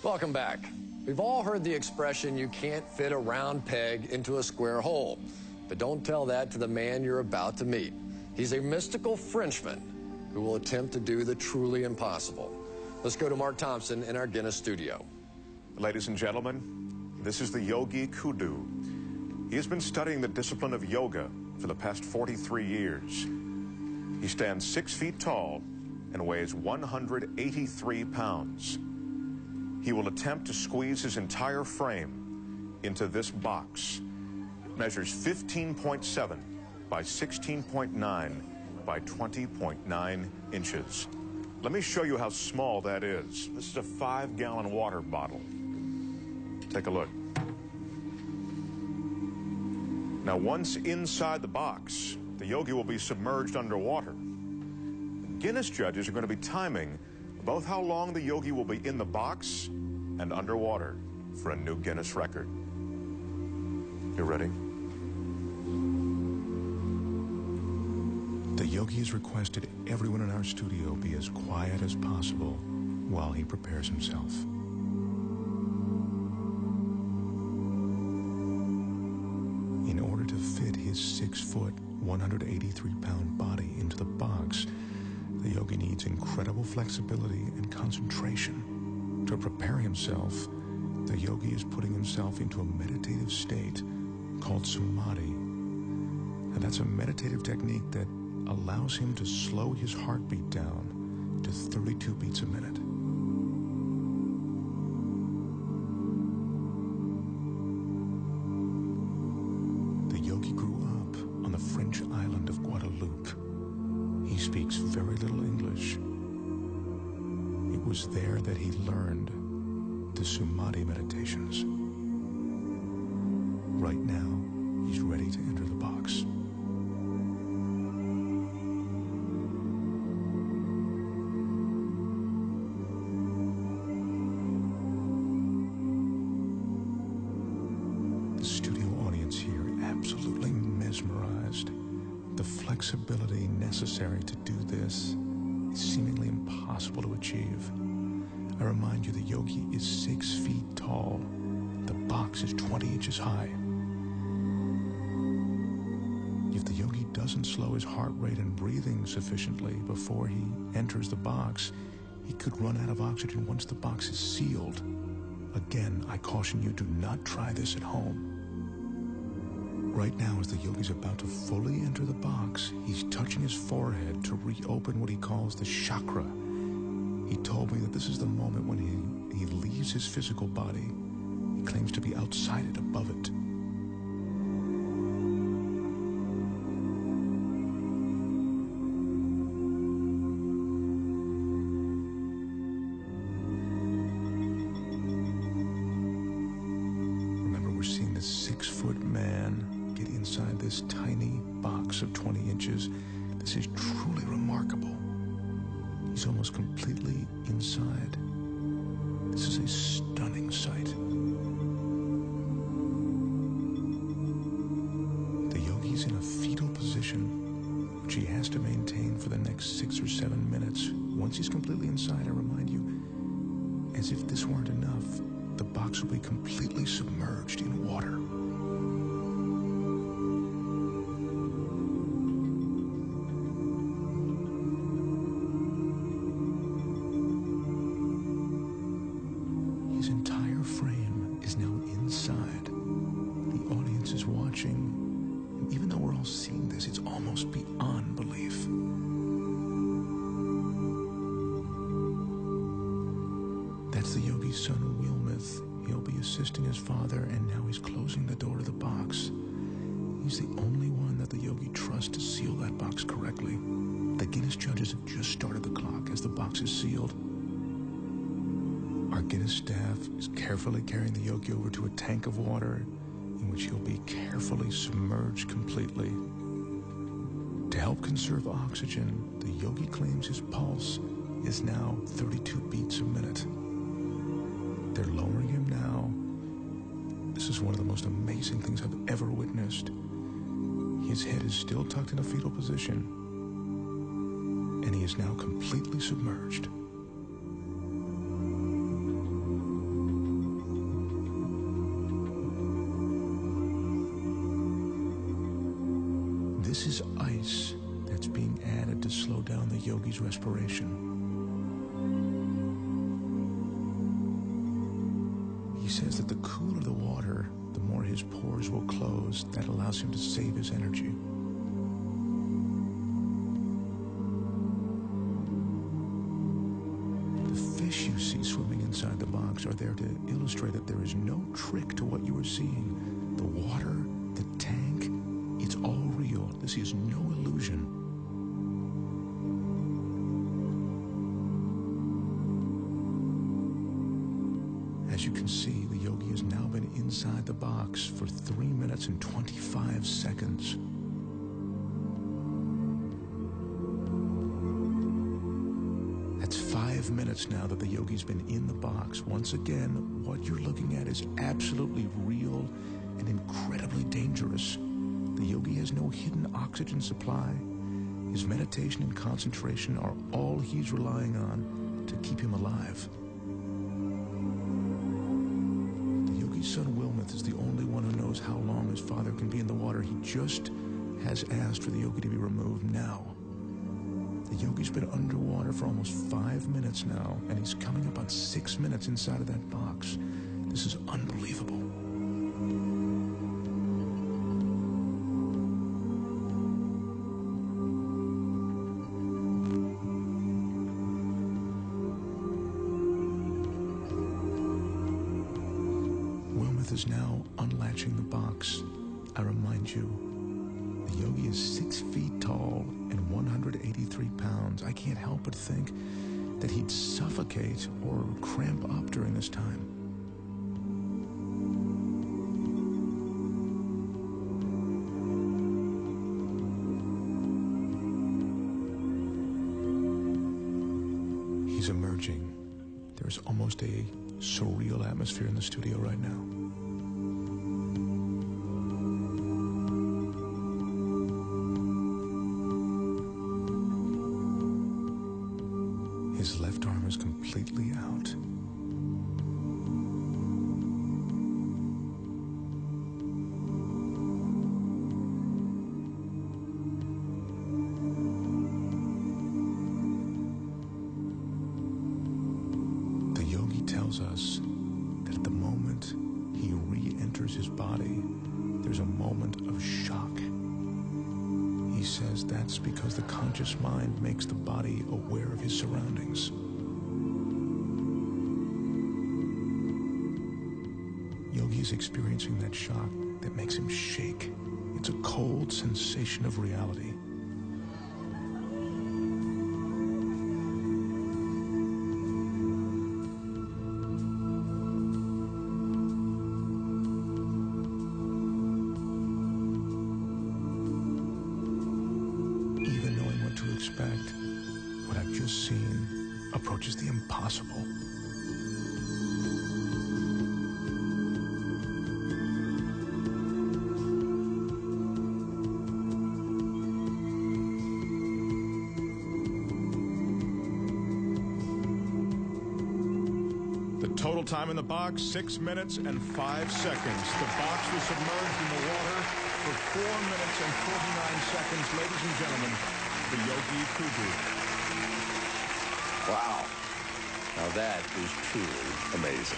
Welcome back. We've all heard the expression, you can't fit a round peg into a square hole. But don't tell that to the man you're about to meet. He's a mystical Frenchman who will attempt to do the truly impossible. Let's go to Mark Thompson in our Guinness studio. Ladies and gentlemen, this is the Yogi Kudu. He has been studying the discipline of yoga for the past 43 years. He stands 6 feet tall and weighs 183 pounds. He will attempt to squeeze his entire frame into this box. It measures 15.7 by 16.9 by 20.9 inches. Let me show you how small that is. This is a 5-gallon water bottle. Take a look. Now, once inside the box, the yogi will be submerged underwater. The Guinness judges are going to be timing both how long the yogi will be in the box and underwater for a new Guinness record. You ready? The yogi has requested everyone in our studio be as quiet as possible while he prepares himself. In order to fit his 6-foot, 183-pound body into the box, the yogi needs incredible flexibility and concentration. To prepare himself, the yogi is putting himself into a meditative state called samadhi. And that's a meditative technique that allows him to slow his heartbeat down to 32 beats a minute. The yogi grew up on the French island of Guadeloupe. He speaks very little English. It was there that he learned the Samadhi meditations. Right now, he's ready to enter the box. The studio audience here absolutely mesmerized. The flexibility necessary to do this is seemingly impossible to achieve. I remind you, the yogi is 6 feet tall. The box is 20 inches high. If the yogi doesn't slow his heart rate and breathing sufficiently before he enters the box, he could run out of oxygen once the box is sealed. Again, I caution you, do not try this at home. Right now, as the yogi's about to fully enter the box, he's touching his forehead to reopen what he calls the chakra. He told me that this is the moment when he leaves his physical body. He claims to be outside it, above it. Remember, we're seeing this 6-foot man get inside this tiny box of 20 inches. This is truly remarkable. He's almost completely inside. This is a stunning sight. The yogi's in a fetal position, which he has to maintain for the next 6 or 7 minutes. Once he's completely inside, I remind you, as if this weren't enough, the box will be completely submerged in water. His entire frame is now inside. The audience is watching, and even though we're all seeing this, it's almost beyond belief. That's the yogi's son, Wilmeth. He'll be assisting his father, and now he's closing the door to the box. He's the only one that the yogi trusts to seal that box correctly. The Guinness judges have just started the clock as the box is sealed. Our Guinness staff is carefully carrying the yogi over to a tank of water in which he'll be carefully submerged completely. To help conserve oxygen, the yogi claims his pulse is now 32 beats a minute. They're lowering him now. This is one of the most amazing things I've ever witnessed. His head is still tucked in a fetal position, and he is now completely submerged. ice that's being added to slow down the yogi's respiration. He says that the cooler the water, the more his pores will close. That allows him to save his energy. The fish you see swimming inside the box are there to illustrate that there is no trick to what you are seeing. The water, the tank, it's all real. This is no illusion. As you can see, the yogi has now been inside the box for 3 minutes and 25 seconds. That's 5 minutes now that the yogi's been in the box. Once again, what you're looking at is absolutely real and incredibly dangerous. The yogi has no hidden oxygen supply. His meditation and concentration are all he's relying on to keep him alive. His son Wilmuth is the only one who knows how long his father can be in the water. He just has asked for the yogi to be removed now. The yogi's been underwater for almost 5 minutes now, and he's coming up on 6 minutes inside of that box. This is unbelievable. Is now unlatching the box. I remind you, the yogi is 6 feet tall and 183 pounds. I can't help but think that he'd suffocate or cramp up during this time. He's emerging. There's almost a surreal atmosphere in the studio right now. His left arm is completely out. The yogi tells us that at the moment he re-enters his body, there's a moment of shock. He says that's because the conscious mind makes the body aware of his surroundings. Yogi is experiencing that shock that makes him shake. It's a cold sensation of reality. Expect, what I've just seen approaches the impossible. The total time in the box, 6 minutes and 5 seconds. The box was submerged in the water for 4 minutes and 49 seconds. Ladies and gentlemen, the Yogi Kudu. Wow. Now that is truly amazing.